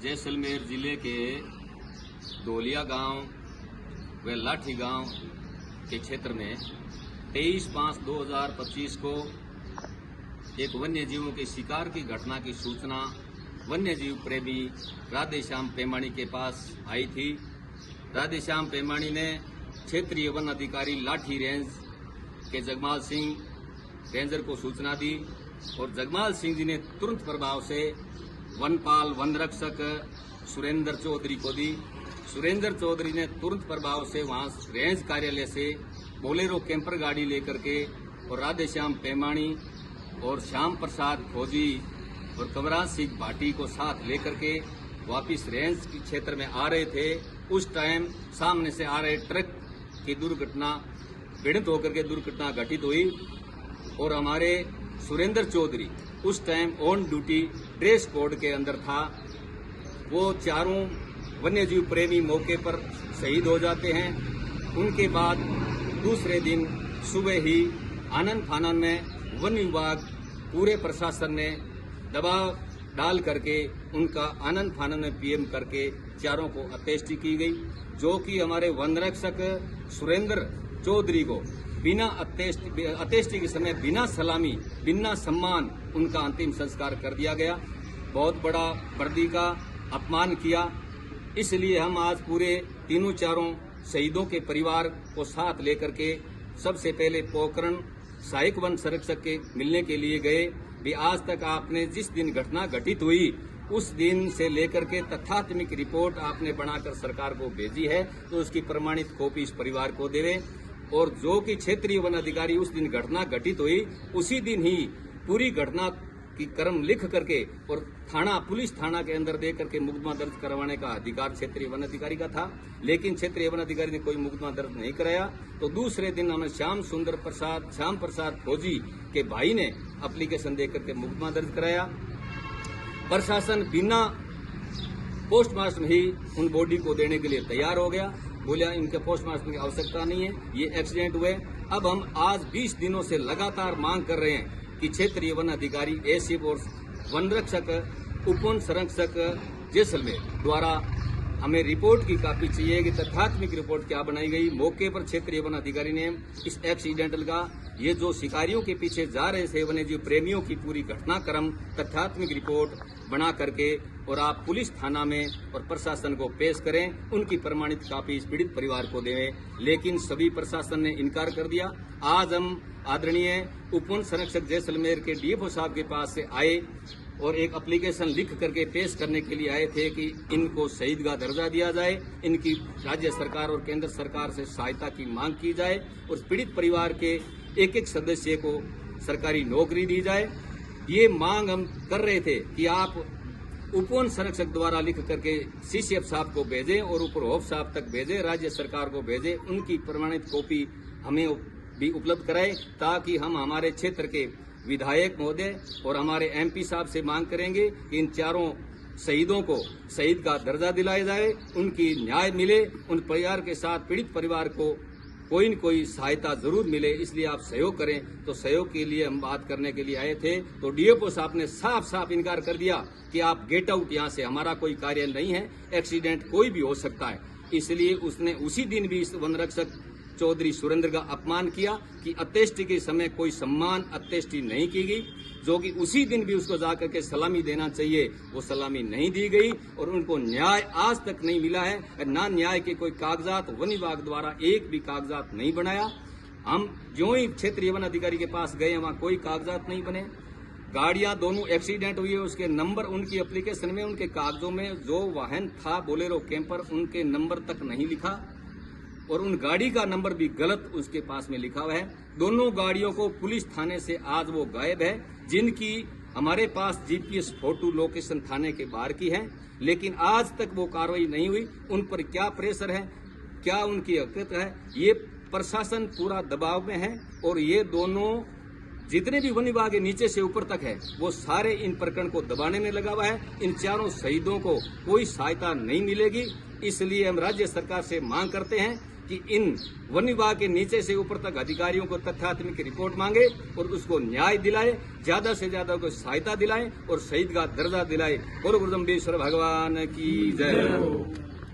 जैसलमेर जिले के डोलिया गांव व लाठी गांव के क्षेत्र में 23/5/2025 को एक वन्य जीवों के शिकार की घटना की सूचना वन्य जीव प्रेमी राधेश्याम पेमाणी के पास आई थी। राधेश्याम पेमाणी ने क्षेत्रीय वन अधिकारी लाठी रेंज के जगमाल सिंह रेंजर को सूचना दी और जगमाल सिंह जी ने तुरंत प्रभाव से वनपाल वन रक्षक सुरेंद्र चौधरी को दी। सुरेंद्र चौधरी ने तुरंत प्रभाव से वहां रेंज कार्यालय से बोलेरो कैंपर गाड़ी लेकर के और राधेश्याम पेमाणी और श्याम प्रसाद फौजी और कमराज सिंह भाटी को साथ लेकर के वापिस रेंज के क्षेत्र में आ रहे थे। उस टाइम सामने से आ रहे ट्रक की दुर्घटना पीड़ित होकर के दुर्घटना घटित हुई और हमारे सुरेंद्र चौधरी उस time on duty dress code के अंदर था। वो चारों वन्यजीव प्रेमी मौके पर शहीद हो जाते हैं। उनके बाद दूसरे दिन सुबह ही आनन फानन में वन विभाग पूरे प्रशासन ने दबाव डाल करके उनका आनन फानन में पीएम करके चारों को अत्येष्टि की गई, जो कि हमारे वन रक्षक सुरेंद्र चौधरी को बिना अत्येष्टि के समय बिना सलामी बिना सम्मान उनका अंतिम संस्कार कर दिया गया। बहुत बड़ा वर्दी का अपमान किया। इसलिए हम आज पूरे तीनों चारों शहीदों के परिवार को साथ लेकर के सबसे पहले पोखरण सहायक वन संरक्षक के मिलने के लिए गए। भी आज तक आपने जिस दिन घटना घटित हुई उस दिन से लेकर के तथ्यात्मक रिपोर्ट आपने बनाकर सरकार को भेजी है, तो उसकी प्रमाणित कॉपी इस परिवार को देवे। और जो कि क्षेत्रीय वन अधिकारी उस दिन घटना घटित हुई उसी दिन ही पूरी घटना की क्रम लिख करके और पुलिस थाना के अंदर दे करके मुकदमा दर्ज करवाने का अधिकार क्षेत्रीय वन अधिकारी का था, लेकिन क्षेत्रीय वन अधिकारी ने कोई मुकदमा दर्ज नहीं कराया। तो दूसरे दिन हमें श्याम प्रसाद फौजी के भाई ने एप्लीकेशन दे करके मुकदमा दर्ज कराया। प्रशासन बिना पोस्टमार्टम ही उन बॉडी को देने के लिए तैयार हो गया, बोला इनके पोस्टमार्टम की आवश्यकता नहीं है, ये एक्सीडेंट हुए। अब हम आज 20 दिनों से लगातार मांग कर रहे हैं कि क्षेत्रीय वन अधिकारी एसीएफ और वन रक्षक उपवन संरक्षक जैसलमेर द्वारा हमें रिपोर्ट की कॉपी चाहिए कि तथ्यात्मक रिपोर्ट क्या बनाई गई। मौके पर क्षेत्रीय वन अधिकारी ने इस एक्सीडेंटल का ये जो शिकारियों के पीछे जा रहे थे वन्यजीव प्रेमियों की पूरी घटनाक्रम तथ्यात्मक रिपोर्ट बना करके और आप पुलिस थाना में और प्रशासन को पेश करें, उनकी प्रमाणित कॉपी इस पीड़ित परिवार को देवें। लेकिन सभी प्रशासन ने इनकार कर दिया। आज हम आदरणीय उपवन संरक्षक जैसलमेर के डीएफओ साहब के पास से आए और एक एप्लीकेशन लिख करके पेश करने के लिए आए थे कि इनको शहीद का दर्जा दिया जाए, इनकी राज्य सरकार और केंद्र सरकार से सहायता की मांग की जाए और पीड़ित परिवार के एक एक सदस्य को सरकारी नौकरी दी जाए। ये मांग हम कर रहे थे कि आप उपवन संरक्षक द्वारा लिख करके सीसीएफ साहब को भेजें और उपरोफ साहब तक भेजें, राज्य सरकार को भेजें, उनकी प्रमाणित कॉपी हमें भी उपलब्ध कराएं, ताकि हम हमारे क्षेत्र के विधायक महोदय और हमारे एमपी साहब से मांग करेंगे कि इन चारों शहीदों को शहीद का दर्जा दिलाया जाए, उनकी न्याय मिले, उन परिवार के साथ पीड़ित परिवार को कोई न कोई सहायता जरूर मिले। इसलिए आप सहयोग करें। तो सहयोग के लिए हम बात करने के लिए आए थे, तो डीएफओ साहब ने साफ इनकार कर दिया कि आप गेट आउट, यहाँ से हमारा कोई कार्य नहीं है, एक्सीडेंट कोई भी हो सकता है। इसलिए उसने उसी दिन भी इस वन रक्षक चौधरी सुरेंद्र का अपमान किया कि अत्येष्टि के समय कोई सम्मान अत्येष्टि नहीं की गई, जो कि उसी दिन भी उसको जाकर के सलामी देना चाहिए, वो सलामी नहीं दी गई और उनको न्याय आज तक नहीं मिला है। ना न्याय के कोई कागजात वन विभाग द्वारा एक भी कागजात नहीं बनाया। हम जो ही क्षेत्रीय वन अधिकारी के पास गए वहाँ कोई कागजात नहीं बने। गाड़ियां दोनों एक्सीडेंट हुई है उसके नंबर उनकी एप्लीकेशन में, उनके कागजों में जो वाहन था बोलेरो कैंपर, उनके नंबर तक नहीं लिखा और उन गाड़ी का नंबर भी गलत उसके पास में लिखा हुआ है। दोनों गाड़ियों को पुलिस थाने से आज वो गायब है, जिनकी हमारे पास जीपीएस फोटो लोकेशन थाने के बाहर की है, लेकिन आज तक वो कार्रवाई नहीं हुई। उन पर क्या प्रेशर है, क्या उनकी हकीकत है, ये प्रशासन पूरा दबाव में है और ये दोनों जितने भी वन विभाग नीचे से ऊपर तक है वो सारे इन प्रकरण को दबाने में लगा हुआ है। इन चारों शहीदों को कोई सहायता नहीं मिलेगी। इसलिए हम राज्य सरकार से मांग करते हैं कि इन वन विभाग के नीचे से ऊपर तक अधिकारियों को तथ्यात्मक रिपोर्ट मांगे और उसको न्याय दिलाए, ज्यादा से ज्यादा को सहायता दिलाए और शहीद का दर्जा दिलाए। गुरु गुरुदम्बेश्वर भगवान की जय।